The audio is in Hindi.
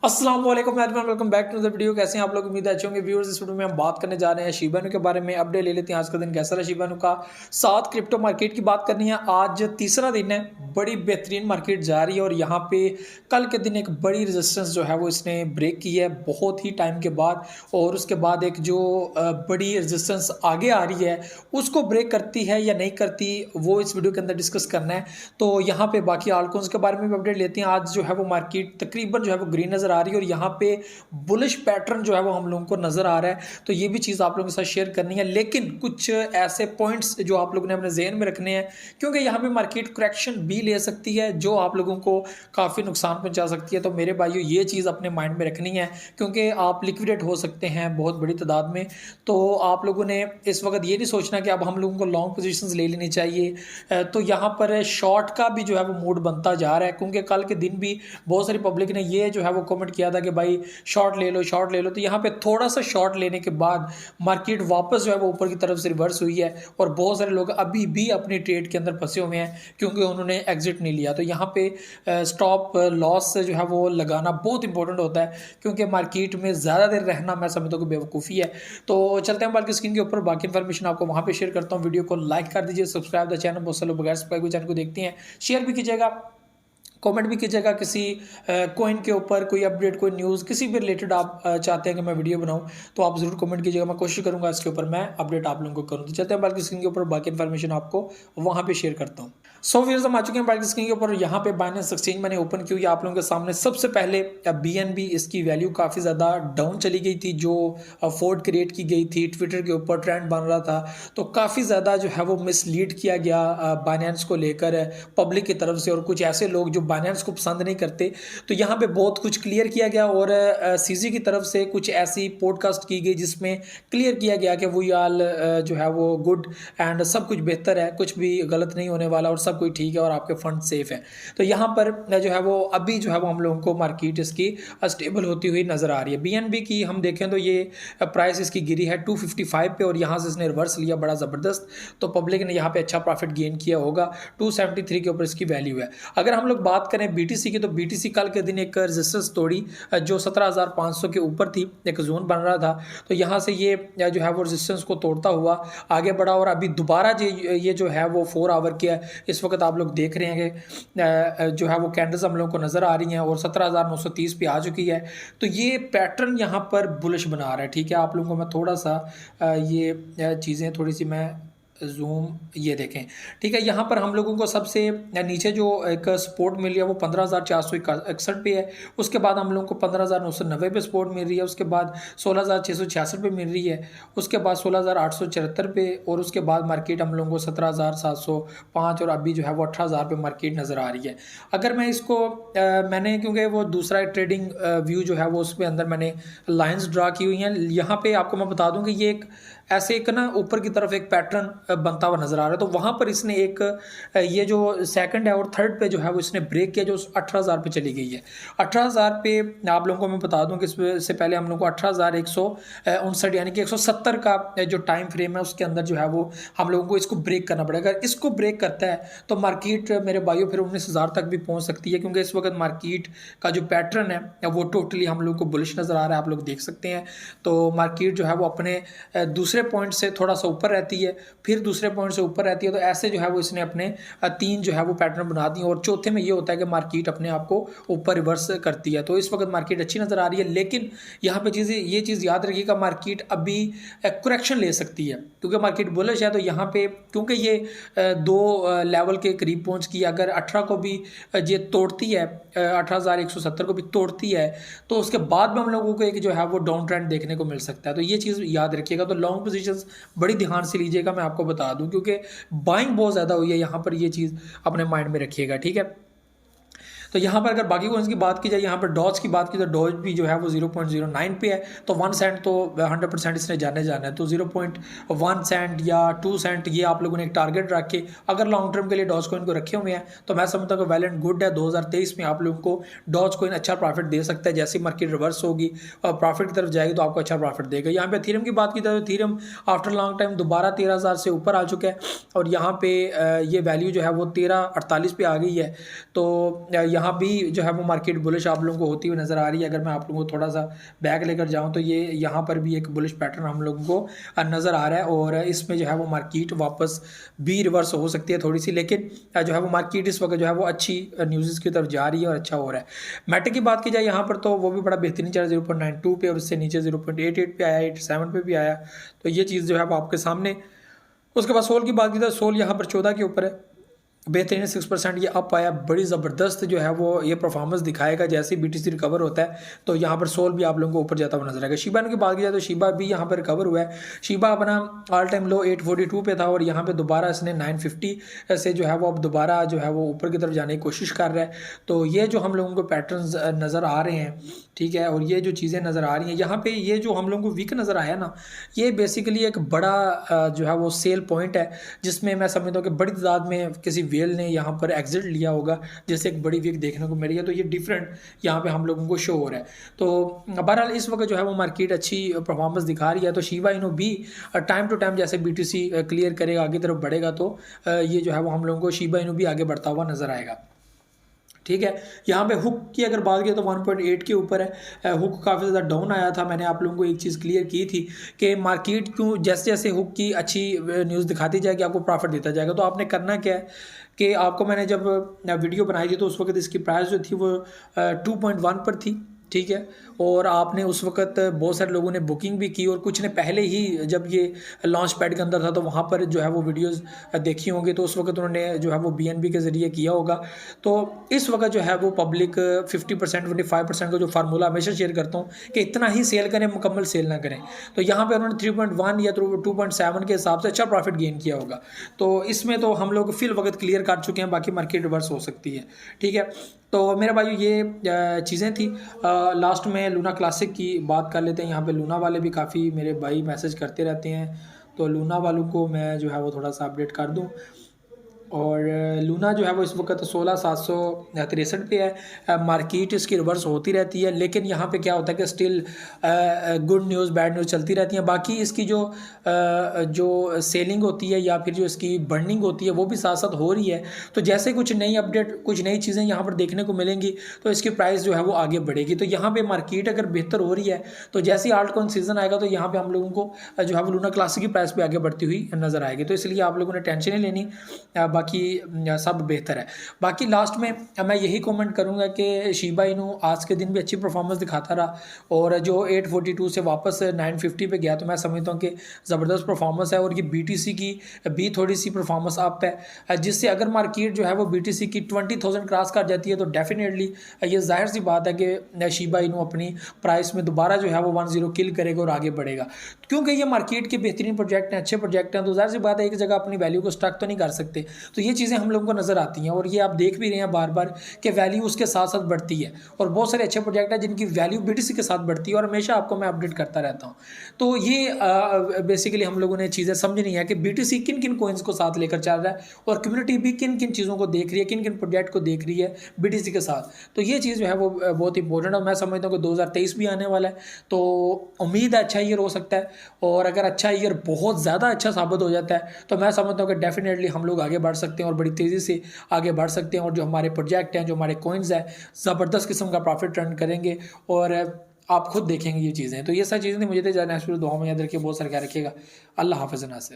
अस्सलाम वालेकुम everyone, welcome back to the video. कैसे हैं आप लोग? उम्मीद है अच्छे होंगे। व्यूअर्स, इस वीडियो में हम बात करने जा रहे हैं शिबा इनू के बारे में। अपडेट ले लेते हैं आज का दिन कैसा रहा शिबा इनू का। 7 क्रिप्टो मार्केट की बात करनी है। आज तीसरा दिन है, बड़ी बेहतरीन मार्केट जा रही है और यहाँ पे कल के दिन एक बड़ी रेजिस्टेंस जो है वो इसने ब्रेक की है बहुत ही टाइम के बाद, और उसके बाद एक जो बड़ी रेजिस्टेंस आगे आ रही है उसको ब्रेक करती है या नहीं करती, वो इस वीडियो के अंदर डिस्कस करना है। तो यहाँ पे बाकी आल्टकॉइंस के बारे में भी अपडेट लेते हैं। आज जो है वो मार्केट तकरीबन जो है वो ग्रीन नजर आ रही है और यहाँ पे बुलिश पैटर्न जो है वो हम लोगों को नजर आ रहा है। तो ये भी चीज़ आप लोगों के साथ शेयर करनी है, लेकिन कुछ ऐसे पॉइंट्स जो आप लोगों ने अपने जहन में रखने हैं, क्योंकि यहाँ पे मार्केट करेक्शन भी ले सकती है जो आप लोगों को काफ़ी नुकसान पहुंचा सकती है। तो मेरे भाइयों, ये चीज़ अपने माइंड में रखनी है, क्योंकि आप लिक्विडेट हो सकते हैं बहुत बड़ी तादाद में। तो आप लोगों ने इस वक्त ये नहीं सोचना कि अब हम लोगों को लॉन्ग पोजीशंस ले लेनी चाहिए। तो यहाँ पर शॉर्ट का भी जो है वो मूड बनता जा रहा है, क्योंकि कल के दिन भी बहुत सारी पब्लिक ने ये जो है वो कमेंट किया था कि भाई शॉर्ट ले लो, शॉर्ट ले लो। तो यहाँ पे थोड़ा सा शॉर्ट लेने के बाद मार्केट वापस जो है वो ऊपर की तरफ से रिवर्स हुई है और बहुत सारे लोग अभी भी अपनी ट्रेड के अंदर फंसे हुए हैं क्योंकि उन्होंने एग्जिट नहीं लिया। तो यहाँ पे स्टॉप लॉस जो है वो लगाना बहुत इंपॉर्टेंट होता है, क्योंकि मार्केट में ज़्यादा देर रहना मैं समझता हूँ कि बेवकूफ़ी है। तो चलते हैं बाकी स्क्रीन के ऊपर, बाकी इन्फॉर्मेशन आपको वहाँ पे शेयर करता हूँ। वीडियो को लाइक कर दीजिए, सब्सक्राइब द चैनल। बहुत से लोग बगैर सब्सक्राइब चैनल को देखते हैं, शेयर भी कीजिएगा, कमेंट भी कीजिएगा। किसी कॉइन के ऊपर कोई अपडेट, कोई न्यूज़, किसी भी रिलेटेड आप चाहते हैं कि मैं वीडियो बनाऊं तो आप ज़रूर कमेंट कीजिएगा। मैं कोशिश करूंगा इसके ऊपर मैं अपडेट आप लोगों को करूं। तो चलते हैं बाकी स्क्रीन के ऊपर, बाकी इन्फॉर्मेशन आपको वहां पे शेयर करता हूं। सो व्यूअर्स, हम आ चुके हैं बाकी स्क्रीन के ऊपर। यहाँ पे बाइनेंस एक्सचेंज मैंने ओपन की हुई है आप लोगों के सामने। सबसे पहले BNB, इसकी वैल्यू काफ़ी ज़्यादा डाउन चली गई थी, जो फोर्ड क्रिएट की गई थी, ट्विटर के ऊपर ट्रेंड बन रहा था। तो काफ़ी ज़्यादा जो है वो मिसलीड किया गया बाइनेंस को लेकर पब्लिक की तरफ से, और कुछ ऐसे लोग जो बाइनेंस को पसंद नहीं करते। तो यहाँ पे बहुत कुछ क्लियर किया गया और CZ की तरफ से कुछ ऐसी पॉडकास्ट की गई जिसमें क्लियर किया गया कि वी आल जो है वो गुड एंड सब कुछ बेहतर है, कुछ भी गलत नहीं होने वाला और सब कुछ ठीक है और आपके फंड सेफ है। तो यहाँ पर जो है वो अभी जो है वो हम लोगों को मार्केट इसकी स्टेबल होती हुई नजर आ रही है। BNB की हम देखें तो ये प्राइस इसकी गिरी है 255 पे और यहाँ से इसने रिवर्स लिया बड़ा ज़बरदस्त। तो पब्लिक ने यहाँ पे अच्छा प्रॉफिट गेन किया होगा। 273 के ऊपर इसकी वैल्यू है। अगर हम लोग बात करें BTC की, तो BTC कल के दिन एक रेजिस्टेंस तोड़ी जो 17,500 के ऊपर थी, एक जोन बन रहा था। तो यहाँ से ये जो है वो रेजिस्टेंस को तोड़ता हुआ आगे बढ़ा और अभी दोबारा ये जो है वो 4 आवर की है। इस वक्त आप लोग देख रहे हैं कि जो है वो कैंडल्स हम लोगों को नज़र आ रही हैं और 17,930 पे आ चुकी है। तो ये पैटर्न यहाँ पर बुलिश बना रहा है। ठीक है, आप लोगों को मैं थोड़ा सा ये चीज़ें थोड़ी सी मैं जूम, ये देखें। ठीक है, यहाँ पर हम लोगों को सबसे नीचे जो एक सपोर्ट मिल रही है वो 15,461 पे है। उसके बाद हम लोगों को 15,990 पे सपोर्ट मिल रही है। उसके बाद 16,666 पे मिल रही है। उसके बाद 16,874 पे, और उसके बाद मार्केट हम लोगों को 17,705 और अभी जो है वो 18,000 पे मार्केट नज़र आ रही है। अगर मैं इसको मैंने, क्योंकि वो दूसरा ट्रेडिंग व्यू जो है वो उसके अंदर मैंने लाइंस ड्रा की हुई हैं। यहाँ पे आपको मैं बता दूं कि ये एक ऐसे एक ना ऊपर की तरफ एक पैटर्न बनता हुआ नजर आ रहा है। तो वहां पर इसने एक ये जो सेकंड है और थर्ड पे जो है वो इसने ब्रेक किया, जो 18,000 पे चली गई है। 18,000 पे आप लोगों को मैं बता दूं कि इससे पहले हम लोगों को 18,159 यानी कि 170 का जो टाइम फ्रेम है उसके अंदर जो है वो हम लोगों को इसको ब्रेक करना पड़ेगा। अगर इसको ब्रेक करता है तो मार्केट मेरे भाइयों फिर 19,000 तक भी पहुंच सकती है, क्योंकि इस वक्त मार्केट का जो पैटर्न है वो टोटली हम लोग को बुलिश नजर आ रहा है, आप लोग देख सकते हैं। तो मार्केट जो है वो अपने दूसरे पॉइंट से थोड़ा सा ऊपर रहती है, फिर दूसरे पॉइंट से ऊपर रहती है। तो ऐसे जो है वो इसने अपने 3 जो है वो पैटर्न बना दिए और चौथे में ये होता है कि मार्केट अपने आप को ऊपर रिवर्स करती है। तो इस वक्त मार्केट अच्छी नज़र आ रही है, लेकिन यहाँ पे ये चीज़ याद रखिएगा, मार्केट अभी करेक्शन ले सकती है क्योंकि मार्केट बुलिश है। तो यहाँ पे क्योंकि ये 2 लेवल के करीब पहुँच की, अगर 18 को भी ये तोड़ती है, 18,170 को भी तोड़ती है, तो उसके बाद में हम लोगों को एक जो है वो डाउन ट्रेंड देखने को मिल सकता है। तो ये चीज़ याद रखिएगा। तो लॉन्ग पोजीशंस बड़ी ध्यान से लीजिएगा, मैं आपको बता दूं, क्योंकि बाइंग बहुत ज़्यादा हुई है यहाँ पर। ये चीज़ अपने माइंड में रखिएगा, ठीक है। तो यहाँ पर अगर बाकी कॉइन्स की बात की जाए, यहाँ पर डॉज की बात की तो डॉज भी जो है वो 0.09 पे है। तो 1 सेंट तो 100% इसने जाना है। तो 0.1 सेंट या 2 सेंट ये आप लोगों ने एक टारगेट रख के अगर लॉन्ग टर्म के लिए डॉज कॉइन को रखे हुए हैं तो मैं समझता हूँ कि वेल एंड गुड है। 2023 में आप लोगों को डॉज कॉइन अच्छा प्रॉफिट दे सकता है। जैसे मार्केट रिवर्स होगी और प्रॉफिट की तरफ जाएगी तो आपको अच्छा प्रॉफिट देगा। यहाँ पे थीरम की बात की जाए तो थीरम आफ्टर लॉन्ग टाइम दोबारा 13,000 से ऊपर आ चुका है और यहाँ पे ये वैल्यू जो है वो 1348 पे आ गई है। तो यहाँ भी जो है वो मार्केट बुलिश आप लोगों को होती हुई नज़र आ रही है। अगर मैं आप लोगों को थोड़ा सा बैक लेकर जाऊँ तो ये यहाँ पर भी एक बुलिश पैटर्न हम लोगों को नज़र आ रहा है और इसमें जो है वो मार्केट वापस भी रिवर्स हो सकती है थोड़ी सी, लेकिन जो है वो मार्केट इस वक्त जो है वो अच्छी न्यूज़ की तरफ जा रही है और अच्छा हो रहा है। मेटा की बात की जाए यहाँ पर तो वो भी बड़ा बेहतरीन चल रहा है 0.92 पे और उससे नीचे 0.88 पे आया, 87 पे भी आया, तो ये चीज़ जो है वो आपके सामने। उसके बाद सोल की बात की जाए, सोल यहाँ पर 14 के ऊपर है, बेहतरीन 6% ये अप आया, बड़ी ज़बरदस्त जो है वो ये परफॉर्मेंस दिखाएगा जैसे ही BTC रिकवर होता है, तो यहाँ पर सोल भी आप लोगों को ऊपर जाता हुआ नजर आएगा। शिबा की बात की जाए तो शिबा भी यहाँ पर रिकवर हुआ है। शिबा अपना ऑल टाइम लो 842 पे था और यहाँ पे दोबारा इसने 950 से जो है वो अब दोबारा जो है वो ऊपर की तरफ जाने की कोशिश कर रहा है। तो ये जो हम लोगों को पैटर्न्स नज़र आ रहे हैं, ठीक है, और ये जो चीज़ें नज़र आ रही हैं यहाँ पे, ये जो हम लोगों को वीक नज़र आया ना, ये बेसिकली एक बड़ा जो है वो सेल पॉइंट है जिसमें मैं समझता हूँ कि बड़ी तादाद में किसी वेल ने यहाँ पर एग्जिट लिया होगा, जैसे एक बड़ी वीक देखने को मिली है। तो ये डिफरेंट यहाँ पे हम लोगों को शो हो रहा है। तो बहरहाल इस वक्त जो है वो मार्केट अच्छी परफॉर्मेंस दिखा रही है। तो शिबा इनो भी टाइम टू टाइम जैसे BTC क्लियर करेगा, आगे तरफ बढ़ेगा, तो ये जो है वो हम लोगों को शिबा इनो भी आगे बढ़ता हुआ नजर आएगा। ठीक है, यहाँ पे हुक की अगर बात करें तो 1.8 के ऊपर है। हुक काफ़ी ज़्यादा डाउन आया था। मैंने आप लोगों को एक चीज़ क्लियर की थी कि मार्केट क्यों जैसे जैसे हुक की अच्छी न्यूज़ दिखाती जाएगी आपको प्रॉफिट देता जाएगा। तो आपने करना क्या है कि आपको, मैंने जब वीडियो बनाई थी तो उस वक्त इसकी प्राइस जो थी वो 2.1 पर थी, ठीक है, और आपने उस वक्त बहुत सारे लोगों ने बुकिंग भी की और कुछ ने पहले ही जब ये लॉन्च पैड के अंदर था तो वहाँ पर जो है वो वीडियोस देखी होंगी, तो उस वक्त उन्होंने जो है वो BNB के ज़रिए किया होगा। तो इस वक्त जो है वो पब्लिक 50% 25% का जो फार्मूला हमेशा शेयर करता हूँ कि इतना ही सेल करें, मुकम्मल सेल ना करें। तो यहाँ पर उन्होंने 3.1 या 2.7 के हिसाब से अच्छा प्रॉफिट गेन किया होगा। तो इसमें तो हम लोग फिल वक्त क्लियर कर चुके हैं, बाकी मार्केट रिवर्स हो सकती है। ठीक है, तो मेरे भाई ये चीज़ें थी। लास्ट में लूना क्लासिक की बात कर लेते हैं। यहाँ पे लूना वाले भी काफ़ी मेरे भाई मैसेज करते रहते हैं, तो लूना वालों को मैं जो है वो थोड़ा सा अपडेट कर दूँ। और लूना जो है वो इस वक्त 16,763 पे है। मार्केट इसकी रिवर्स होती रहती है, लेकिन यहाँ पे क्या होता है कि still good news bad news चलती रहती हैं। बाकी इसकी जो सेलिंग होती है या फिर जो इसकी बर्निंग होती है वो भी साथ साथ हो रही है। तो जैसे कुछ नई अपडेट, कुछ नई चीज़ें यहाँ पर देखने को मिलेंगी तो इसकी प्राइस जो है वो आगे बढ़ेगी। तो यहाँ पर मार्केट अगर बेहतर हो रही है तो जैसे ही आल्ट कॉइन सीजन आएगा तो यहाँ पर हम लोगों को जो है वो लूना क्लासिक की प्राइस भी आगे बढ़ती हुई नज़र आएगी। तो इसलिए आप लोगों ने टेंशन नहीं लेनी, बाकी सब बेहतर है। बाकी लास्ट में मैं यही कमेंट करूंगा कि शिबा इनू आज के दिन भी अच्छी परफॉर्मेंस दिखाता रहा और जो 842 से वापस 950 पे गया, तो मैं समझता हूँ कि ज़बरदस्त परफॉर्मेंस है। और ये BTC की भी थोड़ी सी परफॉर्मेंस अप है, जिससे अगर मार्केट जो है वो BTC की 20,000 क्रॉस कर जाती है तो डेफिनेटली ये जाहिर सी बात है कि शिबा इनू अपनी प्राइस में दोबारा जो है वो 10 किल करेगा और आगे बढ़ेगा। क्योंकि ये मार्केट के बेहतरीन प्रोजेक्ट हैं, अच्छे प्रोजेक्ट हैं, तो जाहिर सी बात है एक जगह अपनी वैल्यू को स्टक तो नहीं कर सकते। तो ये चीज़ें हम लोगों को नज़र आती हैं और ये आप देख भी रहे हैं बार बार कि वैल्यू उसके साथ साथ बढ़ती है। और बहुत सारे अच्छे प्रोजेक्ट हैं जिनकी वैल्यू BTC के साथ बढ़ती है और हमेशा आपको मैं अपडेट करता रहता हूँ। तो ये बेसिकली हम लोगों ने चीज़ें समझनी है कि BTC किन किन कोइंस को साथ लेकर चल रहा है और कम्युनिटी भी किन किन चीज़ों को देख रही है, किन किन प्रोजेक्ट को देख रही है BTC के साथ। तो ये चीज़ जो है वो बहुत इंपॉर्टेंट है। मैं समझता हूँ कि 2023 भी आने वाला है, तो उम्मीद है अच्छा ईयर हो सकता है। और अगर अच्छा ईयर बहुत ज़्यादा अच्छा साबित हो जाता है तो मैं समझता हूँ कि डेफिनेटली हम लोग आगे बढ़ सकते हैं और बड़ी तेज़ी से आगे बढ़ सकते हैं। और जो हमारे प्रोजेक्ट हैं, जो हमारे कॉइन्स हैं, ज़बरदस्त किस्म का प्रॉफिट टर्न करेंगे और आप खुद देखेंगे ये चीज़ें। तो ये सारी चीज़ें मुझे तो जाना है, दुआ में याद रखिए, बहुत सारा ख्याल रखिएगा। अल्लाह हाफ़िज़ नासिर।